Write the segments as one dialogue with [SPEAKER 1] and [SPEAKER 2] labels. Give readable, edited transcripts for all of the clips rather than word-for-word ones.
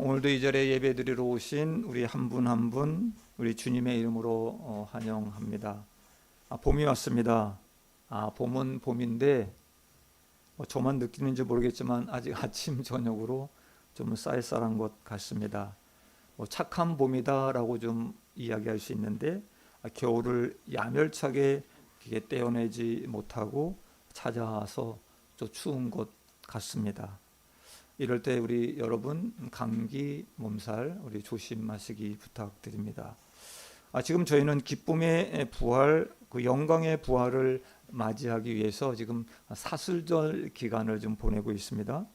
[SPEAKER 1] 오늘도 이 자리에 예배드리러 오신 우리 한 분 한 분 우리 주님의 이름으로 환영합니다. 봄이 왔습니다. 봄은 봄인데 저만 느끼는지 모르겠지만 아직 아침 저녁으로 좀 쌀쌀한 것 같습니다. 착한 봄이다라고 좀 이야기할 수 있는데 겨울을 야멸차게 떼어내지 못하고 찾아와서 좀 추운 것 같습니다. 이럴 때 우리 여러분 감기, 몸살 우리 조심하시기 부탁드립니다. 지금 저희는 기쁨의 부활, 그 영광의 부활을 맞이하기 위해서 지금 사순절 기간을 좀 보내고 있습니다.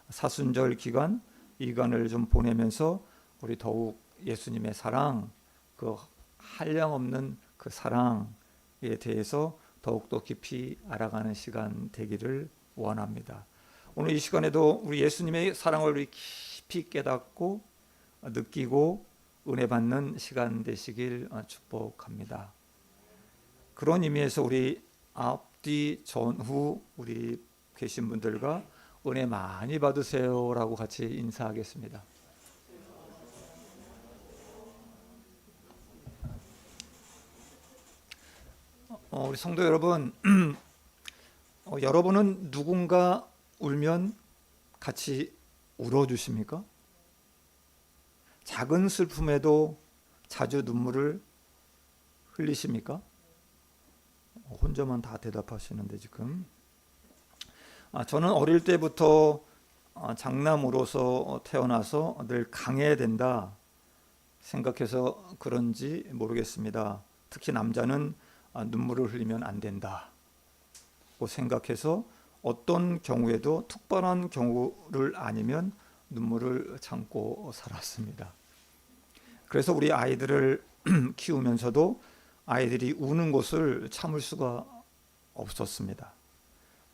[SPEAKER 1] 사순절 기간, 이 기간을 좀 보내면서 우리 더욱 예수님의 사랑, 그 한량없는 그 사랑에 대해서 더욱더 깊이 알아가는 시간 되기를 원합니다. 오늘 이 시간에도 우리 예수님의 사랑을 우리 깊이 깨닫고 느끼고 은혜 받는 시간 되시길 축복합니다. 그런 의미에서 우리 앞뒤 전후 우리 계신 분들과 은혜 많이 받으세요라고 같이 인사하겠습니다. 우리 성도 여러분, 여러분은 누군가 울면 같이 울어주십니까? 작은 슬픔에도 자주 눈물을 흘리십니까? 혼자만 다 대답하시는데 지금. 저는 어릴 때부터 장남으로서 태어나서 늘 강해야 된다 생각해서 그런지 모르겠습니다. 특히 남자는 눈물을 흘리면 안 된다고 생각해서 어떤 경우에도 특별한 경우를 아니면 눈물을 참고 살았습니다. 그래서 우리 아이들을 키우면서도 아이들이 우는 것을 참을 수가 없었습니다.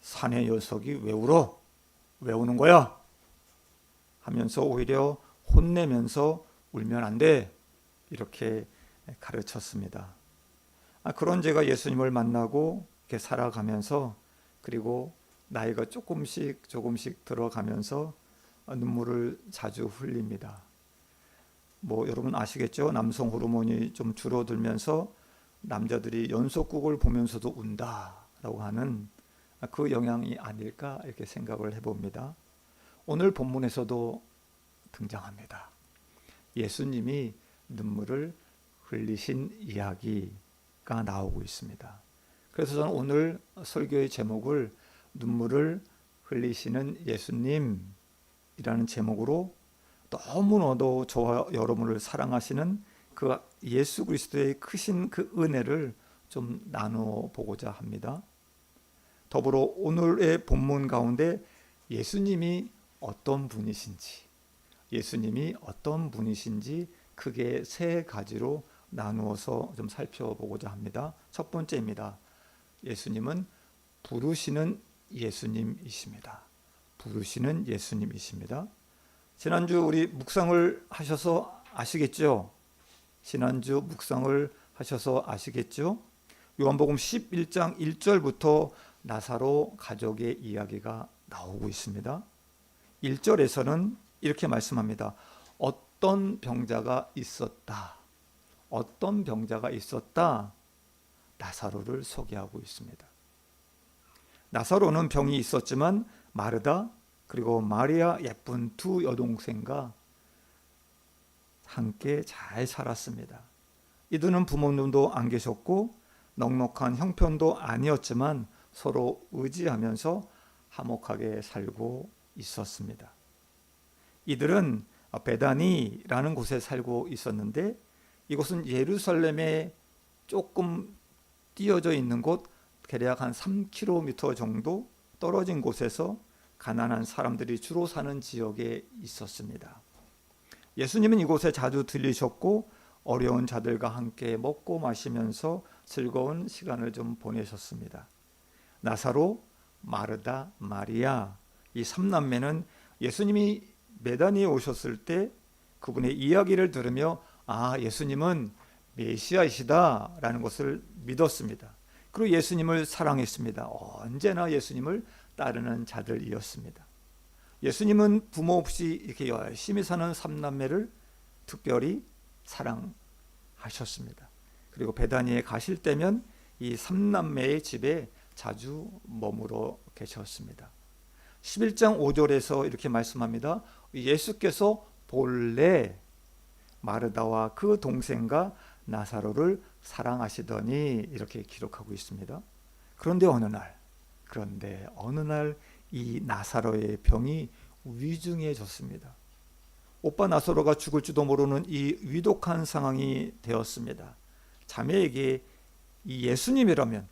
[SPEAKER 1] 사내 녀석이 왜 울어? 왜 우는 거야? 하면서 오히려 혼내면서 울면 안 돼. 이렇게 가르쳤습니다. 그런 제가 예수님을 만나고 이렇게 살아가면서 그리고 나이가 조금씩 들어가면서 눈물을 자주 흘립니다. 여러분 아시겠죠? 남성 호르몬이 좀 줄어들면서 남자들이 연속극을 보면서도 운다라고 하는 그 영향이 아닐까 이렇게 생각을 해봅니다. 오늘 본문에서도 등장합니다. 예수님이 눈물을 흘리신 이야기가 나오고 있습니다. 그래서 저는 오늘 설교의 제목을 눈물을 흘리시는 예수님이라는 제목으로 너무나도 저와 여러분을 사랑하시는 그 예수 그리스도의 크신 그 은혜를 좀 나누어 보고자 합니다. 더불어 오늘의 본문 가운데 예수님이 어떤 분이신지 크게 세 가지로 나누어서 좀 살펴보고자 합니다. 첫 번째입니다. 예수님은 부르시는 예수님이십니다. 지난주 우리 묵상을 하셔서 아시겠죠? 요한복음 11장 1절부터 나사로 가족의 이야기가 나오고 있습니다. 1절에서는 이렇게 말씀합니다. 어떤 병자가 있었다. 나사로를 소개하고 있습니다. 나사로는 병이 있었지만 마르다 그리고 마리아 예쁜 두 여동생과 함께 잘 살았습니다. 이들은 부모님도 안 계셨고 넉넉한 형편도 아니었지만 서로 의지하면서 화목하게 살고 있었습니다. 이들은 베다니라는 곳에 살고 있었는데 이곳은 예루살렘에 조금 띄어져 있는 곳 대략 한 3km 정도 떨어진 곳에서 가난한 사람들이 주로 사는 지역에 있었습니다. 예수님은 이곳에 자주 들리셨고 어려운 자들과 함께 먹고 마시면서 즐거운 시간을 좀 보내셨습니다. 나사로, 마르다, 마리아 이 3남매는 예수님이 베다니에 오셨을 때 그분의 이야기를 들으며 예수님은 메시아이시다라는 것을 믿었습니다. 그리고 예수님을 사랑했습니다. 언제나 예수님을 따르는 자들이었습니다. 예수님은 부모 없이 이렇게 열심히 사는 삼남매를 특별히 사랑하셨습니다. 그리고 베다니에 가실 때면 이 삼남매의 집에 자주 머물러 계셨습니다. 11장 5절에서 이렇게 말씀합니다. 예수께서 본래 마르다와 그 동생과 나사로를 사랑하시더니 이렇게 기록하고 있습니다. 그런데 어느 날 이 나사로의 병이 위중해졌습니다. 오빠 나사로가 죽을지도 모르는 이 위독한 상황이 되었습니다. 자매에게 이 예수님이라면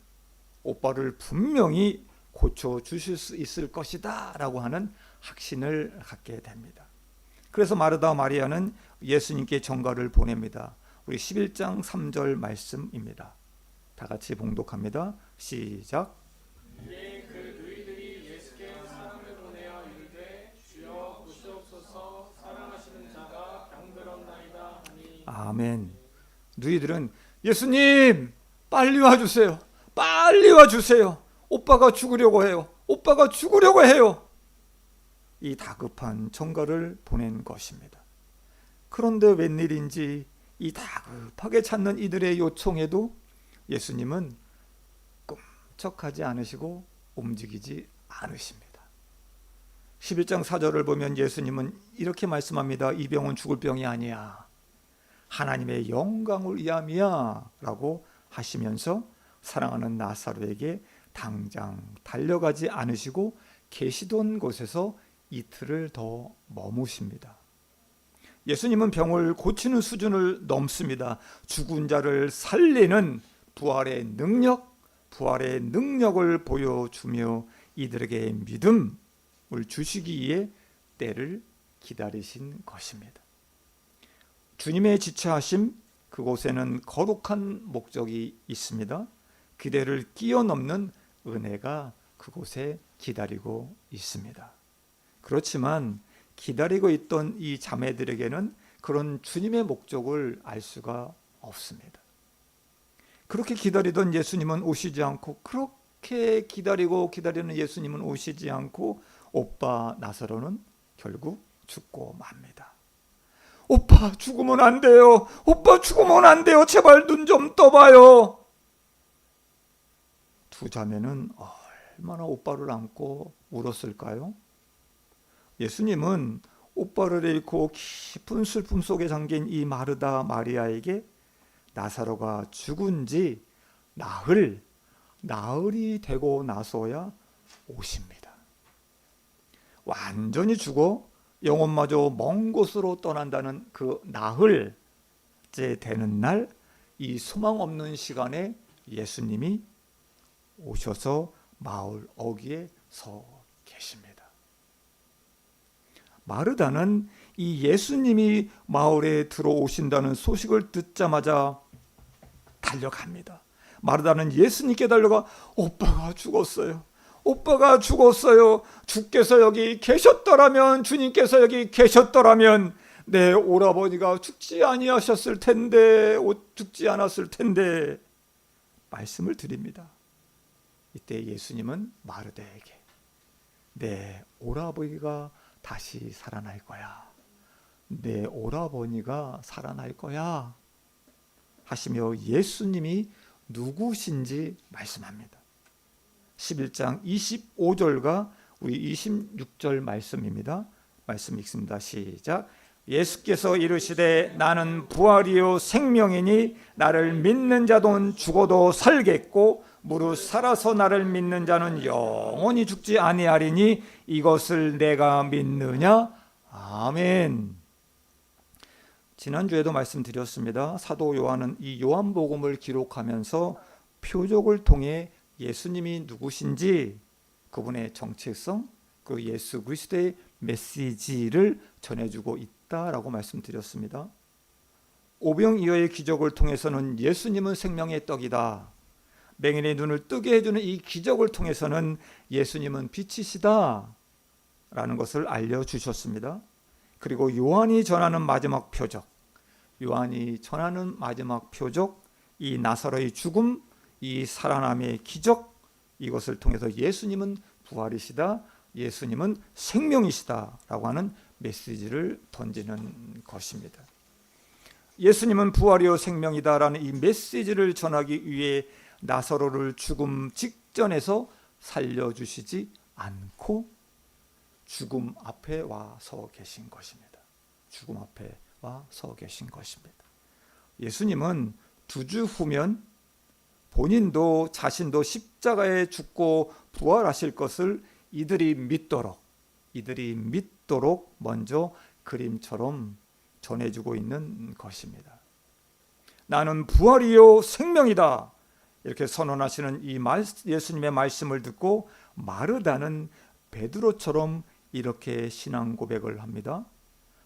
[SPEAKER 1] 오빠를 분명히 고쳐주실 수 있을 것이다 라고 하는 확신을 갖게 됩니다. 그래서 마르다 마리아는 예수님께 전가를 보냅니다. 우리 11장 3절 말씀입니다. 다 같이 봉독합니다. 시작.
[SPEAKER 2] 이에 그 누이들이 예수께 사람을 보내어 이르되 주여 보시옵소서 사랑하시는 자가 병들었나이다 하니.
[SPEAKER 1] 아멘. 누이들은 예수님 빨리 와주세요. 빨리 와주세요. 오빠가 죽으려고 해요. 오빠가 죽으려고 해요. 이 다급한 전가를 보낸 것입니다. 그런데 웬일인지 이 다급하게 찾는 이들의 요청에도 예수님은 끔찍하지 않으시고 움직이지 않으십니다. 11장 4절을 보면 예수님은 이렇게 말씀합니다. 이 병은 죽을 병이 아니야. 하나님의 영광을 위함이야 라고 하시면서 사랑하는 나사로에게 당장 달려가지 않으시고 계시던 곳에서 이틀을 더 머무십니다. 예수님은 병을 고치는 수준을 넘습니다. 죽은 자를 살리는 부활의 능력을 보여주며 이들에게 믿음을 주시기에 때를 기다리신 것입니다. 주님의 지체하심, 그곳에는 거룩한 목적이 있습니다. 그대를 끼어넘는 은혜가 그곳에 기다리고 있습니다. 그렇지만 기다리고 있던 이 자매들에게는 그런 주님의 목적을 알 수가 없습니다. 그렇게 기다리던 예수님은 오시지 않고, 그렇게 기다리는 예수님은 오시지 않고 오빠 나사로는 결국 죽고 맙니다. 오빠 죽으면 안 돼요. 오빠 죽으면 안 돼요. 제발 눈 좀 떠봐요. 두 자매는 얼마나 오빠를 안고 울었을까요? 예수님은 오빠를 잃고 깊은 슬픔 속에 잠긴 이 마르다 마리아에게 나사로가 죽은 지 나흘이 되고 나서야 오십니다. 완전히 죽어 영혼마저 먼 곳으로 떠난다는 그 나흘째 되는 날, 이 소망 없는 시간에 예수님이 오셔서 마을 어귀에 서 계십니다. 마르다는 이 예수님이 마을에 들어오신다는 소식을 듣자마자 달려갑니다. 마르다는 예수님께 달려가 오빠가 죽었어요. 오빠가 죽었어요. 주께서 여기 계셨더라면, 주님께서 여기 계셨더라면 내 오라버니가 죽지 아니하셨을 텐데, 죽지 않았을 텐데 말씀을 드립니다. 이때 예수님은 마르다에게 내 오라버니가 다시 살아날 거야. 내 오라버니가 살아날 거야 하시며 예수님이 누구신지 말씀합니다. 11장 25절과 우리 26절 말씀입니다. 말씀 읽습니다. 시작. 예수께서 이르시되 나는 부활이요 생명이니 나를 믿는 자도 죽어도 살겠고 무릇 살아서 나를 믿는 자는 영원히 죽지 아니하리니 이것을 내가 믿느냐? 아멘. 지난주에도 말씀드렸습니다. 사도 요한은 이 요한복음을 기록하면서 표적을 통해 예수님이 누구신지, 그분의 정체성, 그 예수 그리스도의 메시지를 전해주고 있다라고 말씀드렸습니다. 오병이어의 기적을 통해서는 예수님은 생명의 떡이다, 맹인의 눈을 뜨게 해주는 이 기적을 통해서는 예수님은 빛이시다 라는 것을 알려주셨습니다. 그리고 요한이 전하는 마지막 표적, 이 나사로의 죽음, 이 살아남의 기적, 이것을 통해서 예수님은 부활이시다, 예수님은 생명이시다라고 하는 메시지를 던지는 것입니다. 예수님은 부활이요 생명이다라는 이 메시지를 전하기 위해 나사로를 죽음 직전에서 살려주시지 않고 죽음 앞에 와서 계신 것입니다. 죽음 앞에 와서 계신 것입니다. 예수님은 2주 후면 본인도 자신도 십자가에 죽고 부활하실 것을 이들이 믿도록 먼저 그림처럼 전해주고 있는 것입니다. 나는 부활이요 생명이다 이렇게 선언하시는 이 예수님의 말씀을 듣고 마르다는 베드로처럼 이렇게 신앙 고백을 합니다.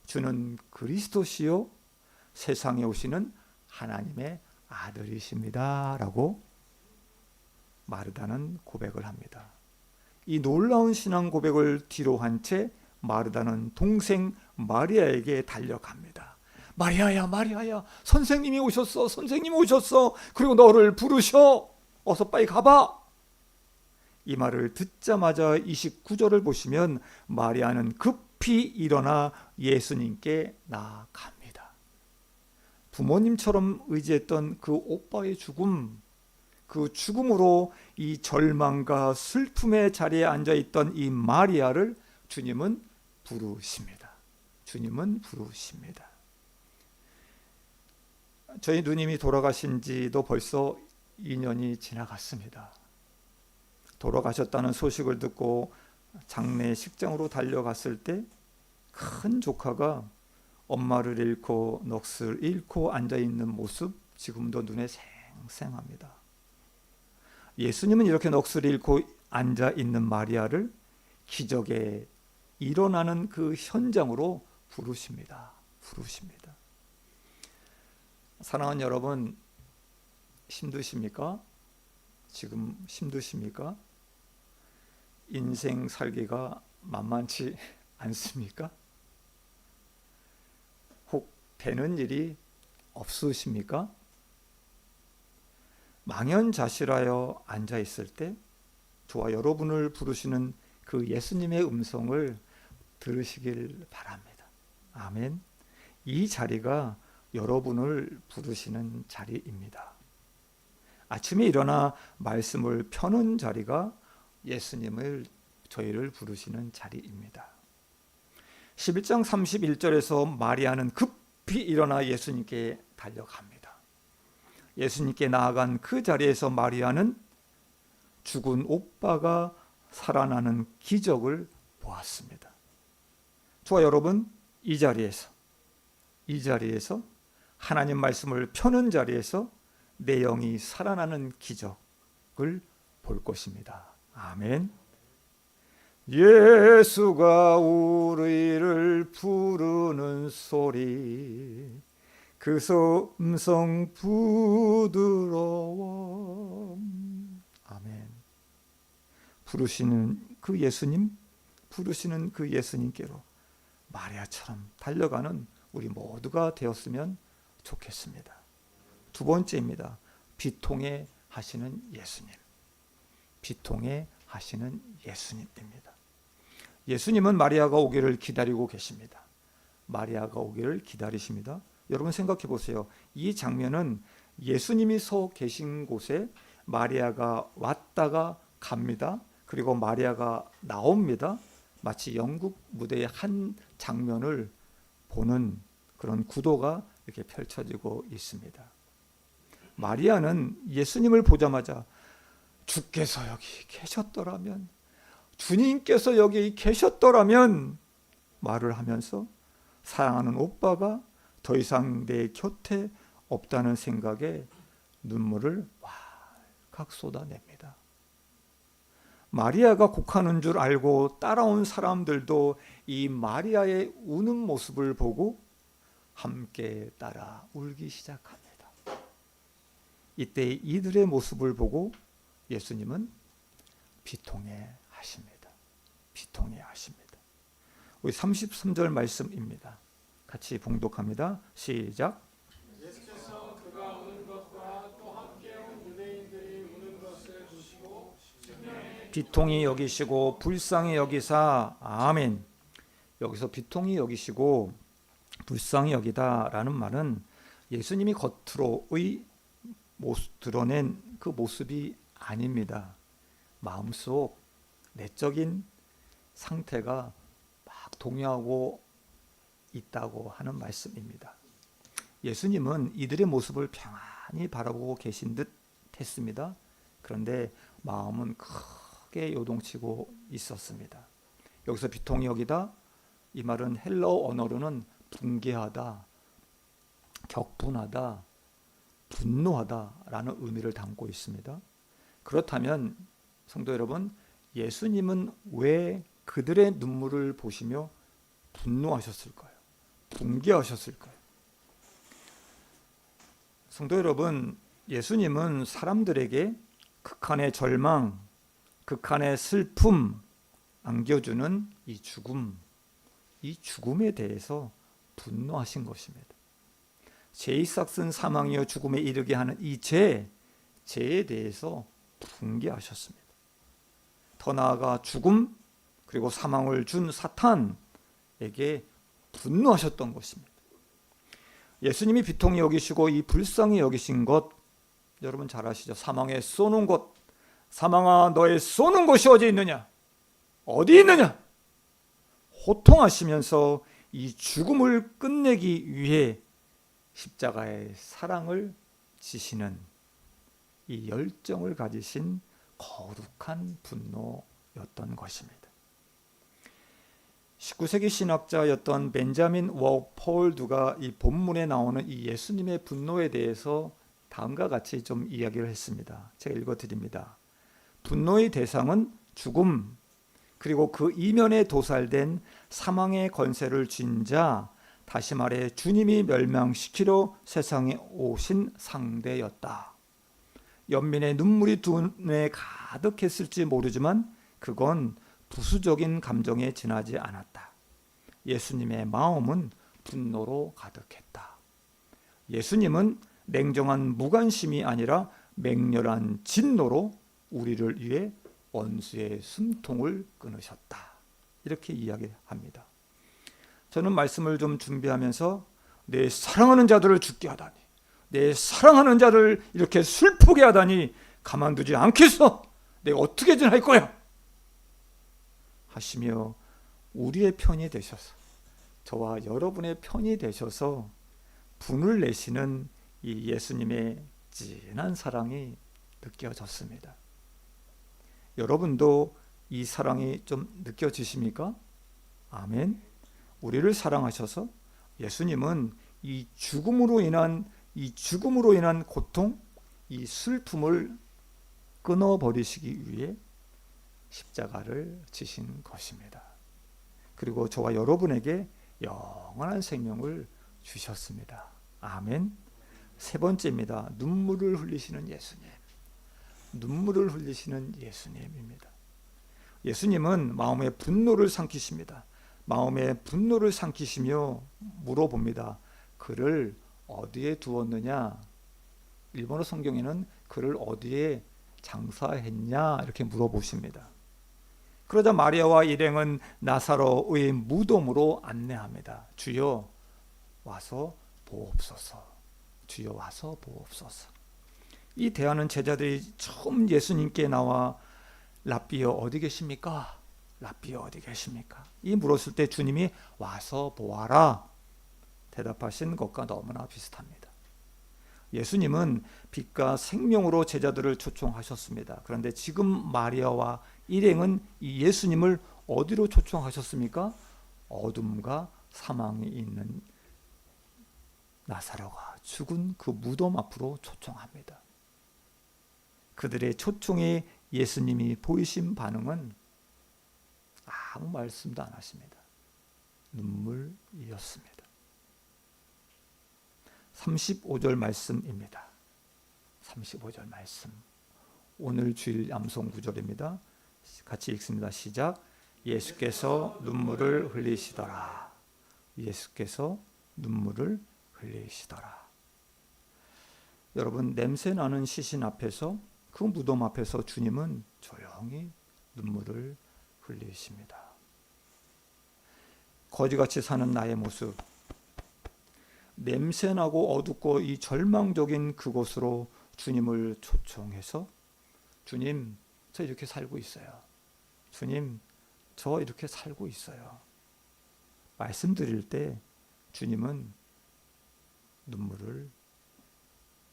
[SPEAKER 1] 주는 그리스도시요 세상에 오시는 하나님의 아들이십니다 라고 마르다는 고백을 합니다. 이 놀라운 신앙 고백을 뒤로 한 채 마르다는 동생 마리아에게 달려갑니다. 마리아야 마리아야 선생님이 오셨어 그리고 너를 부르셔 어서 빨리 가봐. 이 말을 듣자마자 29절을 보시면 마리아는 급히 일어나 예수님께 나아갑니다. 부모님처럼 의지했던 그 오빠의 죽음, 그 죽음으로 이 절망과 슬픔의 자리에 앉아있던 이 마리아를 주님은 부르십니다. 주님은 부르십니다. 저희 누님이 돌아가신 지도 벌써 2년이 지나갔습니다. 돌아가셨다는 소식을 듣고 장례식장으로 달려갔을 때 큰 조카가 엄마를 잃고 넋을 잃고 앉아있는 모습 지금도 눈에 생생합니다. 예수님은 이렇게 넋을 잃고 앉아있는 마리아를 기적에 일어나는 그 현장으로 부르십니다. 사랑하는 여러분, 힘드십니까? 지금 힘드십니까? 인생 살기가 만만치 않습니까? 혹 되는 일이 없으십니까? 망연자실하여 앉아있을 때 저와 여러분을 부르시는 그 예수님의 음성을 들으시길 바랍니다. 아멘. 이 자리가 여러분을 부르시는 자리입니다. 아침에 일어나 말씀을 펴는 자리가 예수님을 저희를 부르시는 자리입니다. 11장 31절에서 마리아는 급히 일어나 예수님께 달려갑니다. 예수님께 나아간 그 자리에서 마리아는 죽은 오빠가 살아나는 기적을 보았습니다. 저와 여러분, 이 자리에서 하나님 말씀을 펴는 자리에서 내 영이 살아나는 기적을 볼 것입니다. 아멘. 예수가 우리를 부르는 소리 그 음성 부드러워. 아멘. 부르시는 그 예수님께로 마리아처럼 달려가는 우리 모두가 되었으면 좋겠습니다. 2번째입니다. 비통해 하시는 예수님. 비통해 하시는 예수님입니다. 예수님은 마리아가 오기를 기다리고 계십니다. 마리아가 오기를 기다리십니다. 여러분 생각해 보세요. 이 장면은 예수님이 서 계신 곳에 마리아가 왔다가 갑니다. 그리고 마리아가 나옵니다. 마치 연극 무대의 한 장면을 보는 그런 구도가 이렇게 펼쳐지고 있습니다. 마리아는 예수님을 보자마자 주께서 여기 계셨더라면, 주님께서 여기 계셨더라면 말을 하면서 사랑하는 오빠가 더 이상 내 곁에 없다는 생각에 눈물을 왈칵 쏟아냅니다. 마리아가 곡하는 줄 알고 따라온 사람들도 이 마리아의 우는 모습을 보고 함께 따라 울기 시작합니다. 이때 이들의 모습을 보고 예수님은 비통해 하십니다. 비통해 하십니다. 우리 33절 말씀입니다. 같이 봉독합니다. 시작.
[SPEAKER 2] 예수께서 그가 우는 것과 또 함께 온 유대인들이 우는 것을 보시고 심령에
[SPEAKER 1] 비통히 여기시고 불쌍히 여기사. 아멘. 여기서 비통히 여기시고 불쌍히 여기다라는 말은 예수님이 겉으로의 드러낸 그 모습이 아닙니다. 마음속 내적인 상태가 막 동요하고 있다고 하는 말씀입니다. 예수님은 이들의 모습을 평안히 바라보고 계신 듯 했습니다. 그런데 마음은 크게 요동치고 있었습니다. 여기서 비통히 여기다, 이 말은 헬라어 언어로는 분개하다, 격분하다, 분노하다라는 의미를 담고 있습니다. 그렇다면 성도 여러분, 예수님은 왜 그들의 눈물을 보시며 분노하셨을까요? 분개하셨을까요? 성도 여러분, 예수님은 사람들에게 극한의 절망, 극한의 슬픔 안겨주는 이 죽음에 대해서 분노하신 것입니다. 죄의 싹슨 사망이여 죽음에 이르게 하는 이 죄에 대해서 분개하셨습니다. 더 나아가 죽음 그리고 사망을 준 사탄에게 분노하셨던 것입니다. 예수님이 비통히 여기시고 이 불쌍히 여기신 것, 여러분 잘 아시죠? 사망에 쏘는 것, 사망아 너의 쏘는 곳이 어디 있느냐? 어디 있느냐? 호통하시면서 이 죽음을 끝내기 위해 십자가의 사랑을 지시는 이 열정을 가지신 거룩한 분노였던 것입니다. 19세기 신학자였던 벤자민 워폴드가 이 본문에 나오는 이 예수님의 분노에 대해서 다음과 같이 좀 이야기를 했습니다. 제가 읽어드립니다. 분노의 대상은 죽음, 그리고 그 이면에 도살된 사망의 권세를 쥔 자, 다시 말해 주님이 멸망시키러 세상에 오신 상대였다. 연민의 눈물이 두 눈에 가득했을지 모르지만 그건 부수적인 감정에 지나지 않았다. 예수님의 마음은 분노로 가득했다. 예수님은 냉정한 무관심이 아니라 맹렬한 진노로 우리를 위해 원수의 숨통을 끊으셨다. 이렇게 이야기합니다. 저는 말씀을 좀 준비하면서 내 사랑하는 자들을 죽게 하다니, 내 사랑하는 자를 이렇게 슬프게 하다니 가만두지 않겠어. 내가 어떻게든 할 거야. 하시며 우리의 편이 되셔서, 저와 여러분의 편이 되셔서 분을 내시는 이 예수님의 진한 사랑이 느껴졌습니다. 여러분도 이 사랑이 좀 느껴지십니까? 아멘. 우리를 사랑하셔서 예수님은 이 죽음으로 인한 고통, 이 슬픔을 끊어버리시기 위해 십자가를 지신 것입니다. 그리고 저와 여러분에게 영원한 생명을 주셨습니다. 아멘. 세 번째입니다. 눈물을 흘리시는 예수님. 눈물을 흘리시는 예수님입니다. 예수님은 마음의 분노를 삼키십니다. 마음의 분노를 삼키시며 물어봅니다. 그를 어디에 두었느냐? 일본어 성경에는 그를 어디에 장사했냐? 이렇게 물어보십니다. 그러자 마리아와 일행은 나사로의 무덤으로 안내합니다. 주여 와서 보옵소서. 주여 와서 보옵소서. 이 대하는 제자들이 처음 예수님께 나와 랍비여 어디 계십니까? 랍비여 어디 계십니까? 이 물었을 때 주님이 와서 보아라 대답하신 것과 너무나 비슷합니다. 예수님은 빛과 생명으로 제자들을 초청하셨습니다. 그런데 지금 마리아와 일행은 이 예수님을 어디로 초청하셨습니까? 어둠과 사망이 있는 나사로가 죽은 그 무덤 앞으로 초청합니다. 그들의 초청에 예수님이 보이신 반응은 아무 말씀도 안 하십니다. 눈물이었습니다. 35절 말씀입니다. 35절 말씀. 오늘 주일 암송 구절입니다. 같이 읽습니다. 시작. 예수께서 눈물을 흘리시더라. 예수께서 눈물을 흘리시더라. 여러분, 냄새나는 시신 앞에서, 그 무덤 앞에서 주님은 조용히 눈물을 흘리십니다. 거지같이 사는 나의 모습, 냄새나고 어둡고 이 절망적인 그곳으로 주님을 초청해서 주님, 저 이렇게 살고 있어요. 주님, 저 이렇게 살고 있어요. 말씀드릴 때 주님은 눈물을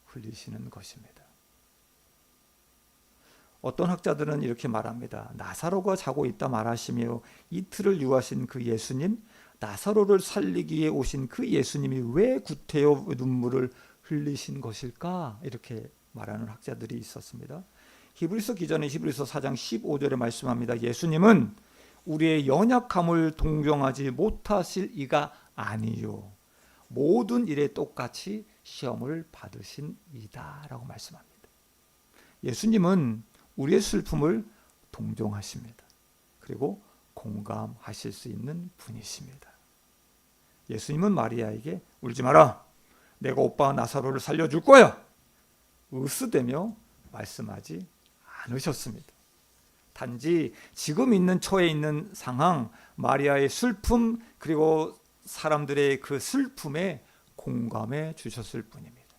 [SPEAKER 1] 흘리시는 것입니다. 어떤 학자들은 이렇게 말합니다. 나사로가 자고 있다 말하시며 이틀을 유하신 그 예수님, 나사로를 살리기 위해 오신 그 예수님이 왜 구태여 눈물을 흘리신 것일까? 이렇게 말하는 학자들이 있었습니다. 히브리서 기자는 히브리서 4장 15절에 말씀합니다. 예수님은 우리의 연약함을 동정하지 못하실 이가 아니요 모든 일에 똑같이 시험을 받으신 이다 라고 말씀합니다. 예수님은 우리의 슬픔을 동정하십니다. 그리고 공감하실 수 있는 분이십니다. 예수님은 마리아에게 울지 마라, 내가 오빠 나사로를 살려줄 거야 으스대며 말씀하지 않으셨습니다. 단지 지금 있는 처해 있는 상황, 마리아의 슬픔, 그리고 사람들의 그 슬픔에 공감해 주셨을 뿐입니다.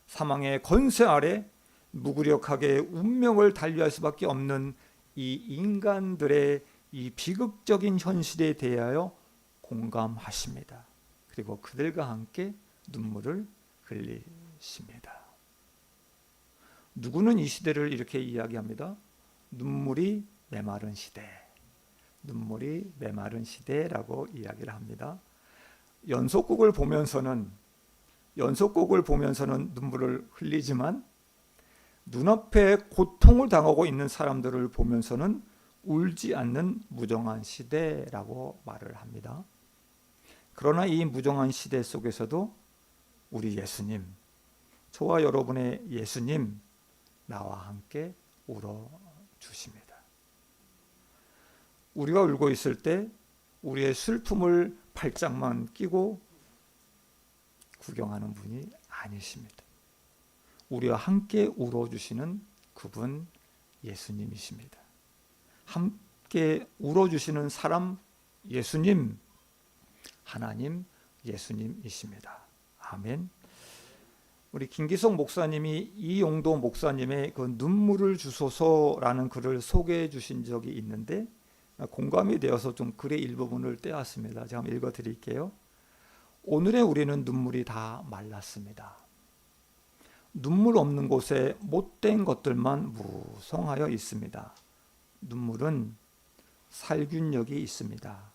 [SPEAKER 1] 사망의 권세 아래 무기력하게 운명을 달리할 수밖에 없는 이 인간들의 이 비극적인 현실에 대하여 공감하십니다. 그리고 그들과 함께 눈물을 흘리십니다. 누구는 이 시대를 이렇게 이야기합니다. 눈물이 메마른 시대, 눈물이 메마른 시대라고 이야기를 합니다. 연속곡을 보면서는 눈물을 흘리지만 눈앞에 고통을 당하고 있는 사람들을 보면서는 울지 않는 무정한 시대라고 말을 합니다. 그러나 이 무정한 시대 속에서도 우리 예수님, 저와 여러분의 예수님 나와 함께 울어주십니다. 우리가 울고 있을 때 우리의 슬픔을 팔짱만 끼고 구경하는 분이 아니십니다. 우리와 함께 울어주시는 그분 예수님이십니다. 함께 울어주시는 사람 예수님, 하나님 예수님이십니다. 아멘. 우리 김기석 목사님이 이용도 목사님의 그 눈물을 주소서라는 글을 소개해 주신 적이 있는데 공감이 되어서 좀 글의 일부분을 떼었습니다. 제가 한번 읽어드릴게요. 오늘의 우리는 눈물이 다 말랐습니다. 눈물 없는 곳에 못된 것들만 무성하여 있습니다. 눈물은 살균력이 있습니다.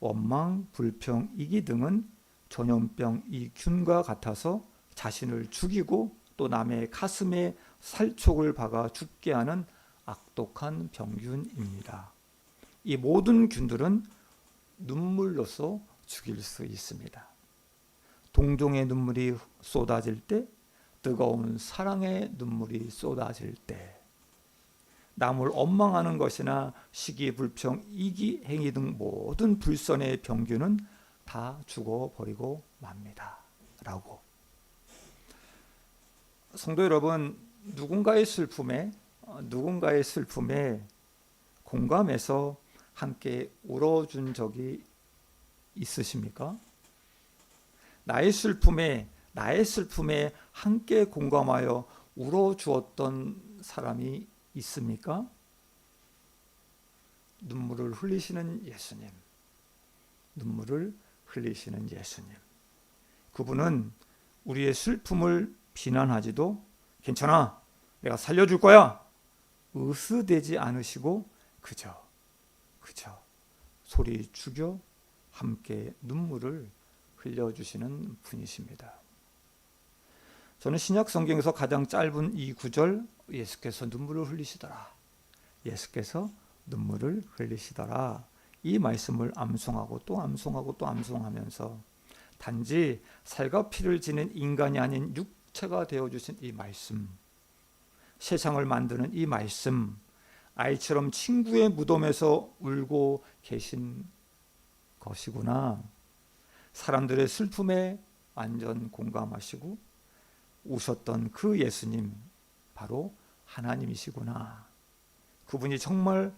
[SPEAKER 1] 원망, 불평, 이기 등은 전염병 이균과 같아서 자신을 죽이고 또 남의 가슴에 살촉을 박아 죽게 하는 악독한 병균입니다. 이 모든 균들은 눈물로서 죽일 수 있습니다. 동정의 눈물이 쏟아질 때, 뜨거운 사랑의 눈물이 쏟아질 때, 남을 원망하는 것이나 시기, 불평, 이기, 행위 등 모든 불선의 병균은 다 죽어버리고 맙니다. 라고. 성도 여러분, 누군가의 슬픔에 공감해서 함께 울어준 적이 있으십니까? 나의 슬픔에 함께 공감하여 울어주었던 사람이 있습니까? 눈물을 흘리시는 예수님, 그분은 우리의 슬픔을 비난하지도 괜찮아, 내가 살려줄 거야 으스대지 않으시고 그저 소리 죽여 함께 눈물을 흘려주시는 분이십니다. 저는 신약 성경에서 가장 짧은 이 구절, 예수께서 눈물을 흘리시더라, 이 말씀을 암송하고 또 암송하면서 단지 살과 피를 지닌 인간이 아닌 육체가 되어주신 이 말씀, 세상을 만드는 이 말씀, 아이처럼 친구의 무덤에서 울고 계신 것이구나, 사람들의 슬픔에 완전 공감하시고 우셨던 그 예수님, 바로 하나님이시구나, 그분이 정말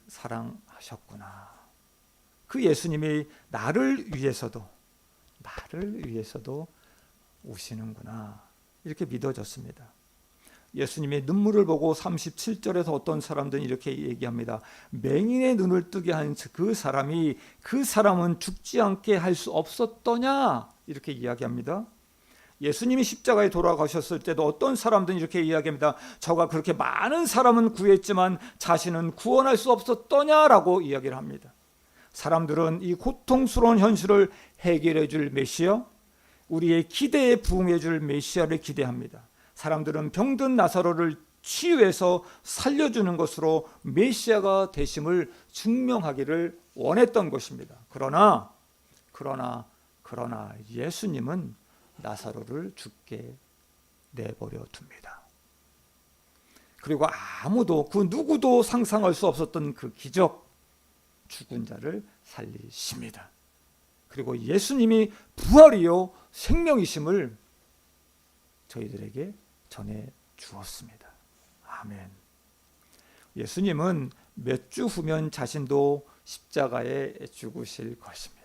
[SPEAKER 1] 사랑하셨구나. 그 예수님이 나를 위해서도 오시는구나. 이렇게 믿어졌습니다. 예수님의 눈물을 보고 37절에서 어떤 사람들은 이렇게 얘기합니다. 맹인의 눈을 뜨게 한 그 사람은 죽지 않게 할 수 없었더냐? 이렇게 이야기합니다. 예수님이 십자가에 돌아가셨을 때도 어떤 사람들은 이렇게 이야기합니다. 저가 그렇게 많은 사람은 구했지만 자신은 구원할 수 없었더냐라고 이야기를 합니다. 사람들은 이 고통스러운 현실을 해결해 줄 메시아, 우리의 기대에 부응해 줄 메시아를 기대합니다. 사람들은 병든 나사로를 치유해서 살려주는 것으로 메시아가 되심을 증명하기를 원했던 것입니다. 그러나 예수님은 나사로를 죽게 내버려 둡니다. 그리고 그 누구도 상상할 수 없었던 그 기적, 죽은 자를 살리십니다. 그리고 예수님이 부활이요 생명이심을 저희들에게 전해 주었습니다. 아멘. 예수님은 몇 주 후면 자신도 십자가에 죽으실 것입니다.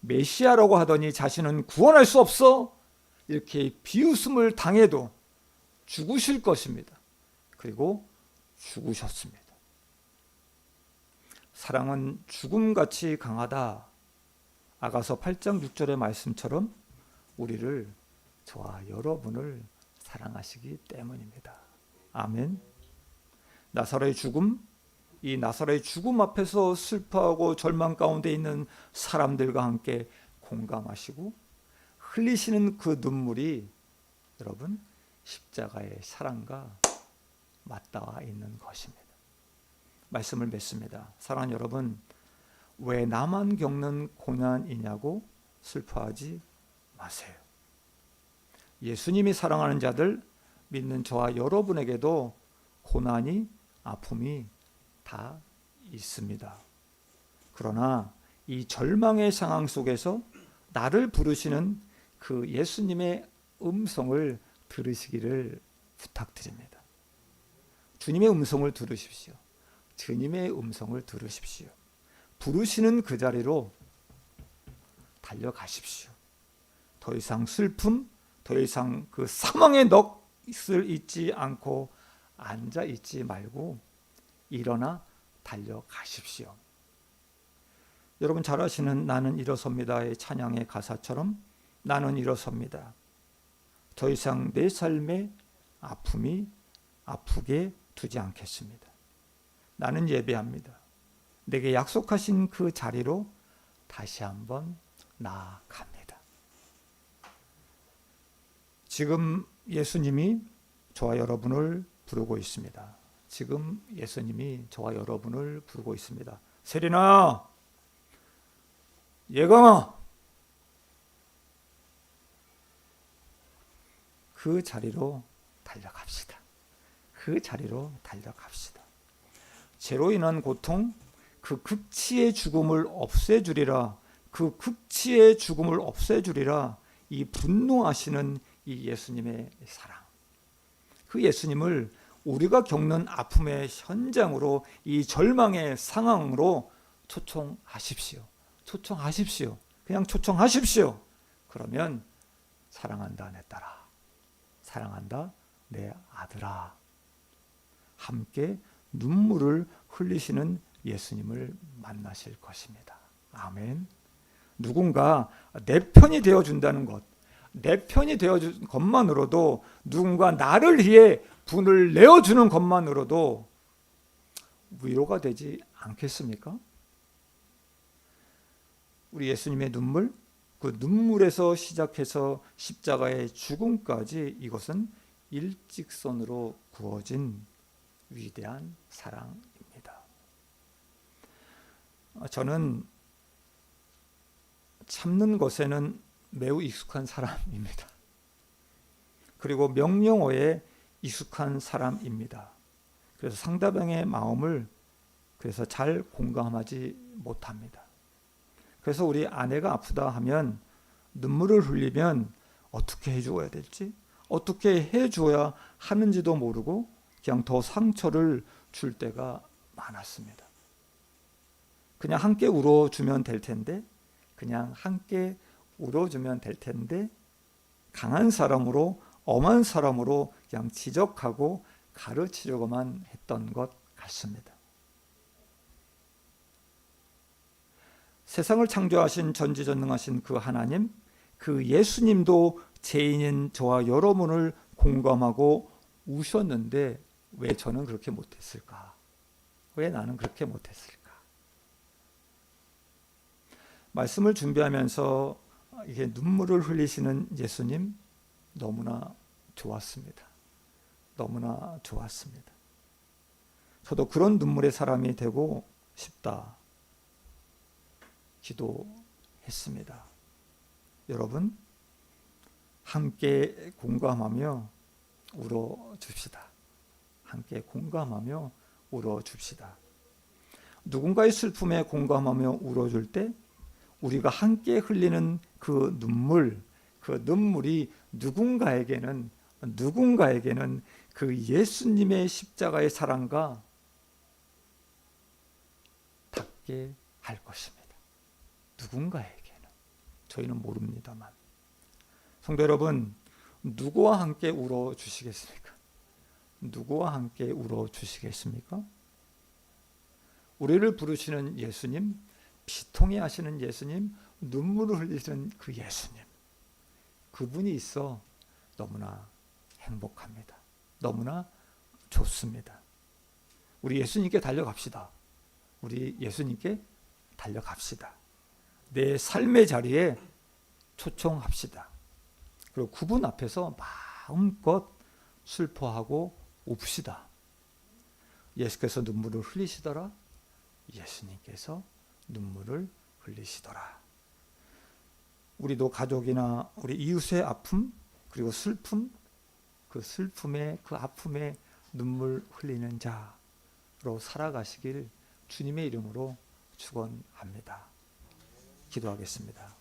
[SPEAKER 1] 메시아라고 하더니 자신은 구원할 수 없어 이렇게 비웃음을 당해도 죽으실 것입니다. 그리고 죽으셨습니다. 사랑은 죽음같이 강하다. 아가서 8장 6절의 말씀처럼 우리를, 저와 여러분을 사랑하시기 때문입니다. 아멘. 나사로의 죽음, 이 나사로의 죽음 앞에서 슬퍼하고 절망 가운데 있는 사람들과 함께 공감하시고 흘리시는 그 눈물이 여러분 십자가의 사랑과 맞닿아 있는 것입니다. 말씀을 맺습니다. 사랑하는 여러분, 왜 나만 겪는 고난이냐고 슬퍼하지 마세요. 예수님이 사랑하는 자들, 믿는 저와 여러분에게도 고난이, 아픔이 다 있습니다. 그러나 이 절망의 상황 속에서 나를 부르시는 그 예수님의 음성을 들으시기를 부탁드립니다. 주님의 음성을 들으십시오. 주님의 음성을 들으십시오. 부르시는 그 자리로 달려가십시오. 더 이상 슬픔, 더 이상 그 사망의 넋을 잊지 않고 앉아 있지 말고 일어나 달려가십시오. 여러분 잘 아시는 나는 일어섭니다의 찬양의 가사처럼 나는 일어섭니다. 더 이상 내 삶의 아픔이 아프게 두지 않겠습니다. 나는 예배합니다. 내게 약속하신 그 자리로 다시 한번 나아갑니다. 지금 예수님이 저와 여러분을 부르고 있습니다. 지금 예수님이 저와 여러분을 부르고 있습니다. 세린아, 예강아, 그 자리로 달려갑시다. 그 자리로 달려갑시다. 죄로 인한 고통, 그 극치의 죽음을 없애주리라. 그 극치의 죽음을 없애주리라. 이 분노하시는 이 예수님의 사랑. 그 예수님을 우리가 겪는 아픔의 현장으로, 이 절망의 상황으로 초청하십시오. 초청하십시오. 그냥 초청하십시오. 그러면 사랑한다 내 딸아, 사랑한다 내 아들아, 함께 눈물을 흘리시는 예수님을 만나실 것입니다. 아멘. 누군가 내 편이 되어준다는 것, 내 편이 되어준 것만으로도, 누군가 나를 위해 분을 내어주는 것만으로도 위로가 되지 않겠습니까? 우리 예수님의 눈물, 그 눈물에서 시작해서 십자가의 죽음까지 이것은 일직선으로 구워진 위대한 사랑입니다. 저는 참는 것에는 매우 익숙한 사람입니다. 그리고 명령어에 익숙한 사람입니다. 그래서 상대방의 마음을 그래서 잘 공감하지 못합니다. 그래서 우리 아내가 아프다 하면 눈물을 흘리면 어떻게 해줘야 될지, 어떻게 해줘야 하는지도 모르고 그냥 더 상처를 줄 때가 많았습니다. 그냥 함께 울어주면 될 텐데, 그냥 함께 울어주면 될 텐데, 강한 사람으로, 엄한 사람으로 그냥 지적하고 가르치려고만 했던 것 같습니다. 세상을 창조하신 전지전능하신 그 하나님, 그 예수님도 죄인인 저와 여러분을 공감하고 우셨는데 왜 저는 그렇게 못했을까? 왜 나는 그렇게 못했을까? 말씀을 준비하면서 이게 눈물을 흘리시는 예수님 너무나 좋았습니다. 너무나 좋았습니다. 저도 그런 눈물의 사람이 되고 싶다 기도했습니다. 여러분, 함께 공감하며 울어줍시다. 함께 공감하며 울어줍시다. 누군가의 슬픔에 공감하며 울어줄 때 우리가 함께 흘리는 그 눈물이 누군가에게는 그 예수님의 십자가의 사랑과 닿게 할 것입니다. 누군가에게는. 저희는 모릅니다만. 성도 여러분, 누구와 함께 울어주시겠습니까? 누구와 함께 울어주시겠습니까? 우리를 부르시는 예수님, 비통해 하시는 예수님, 눈물을 흘리시는 그 예수님, 그분이 있어 너무나 행복합니다. 너무나 좋습니다. 우리 예수님께 달려갑시다. 우리 예수님께 달려갑시다. 내 삶의 자리에 초청합시다. 그리고 그분 앞에서 마음껏 슬퍼하고 웁시다. 예수께서 눈물을 흘리시더라. 예수님께서 눈물을 흘리시더라. 우리도 가족이나 우리 이웃의 아픔, 그리고 슬픔, 그 슬픔에, 그 아픔에 눈물 흘리는 자로 살아가시길 주님의 이름으로 축원합니다. 기도하겠습니다.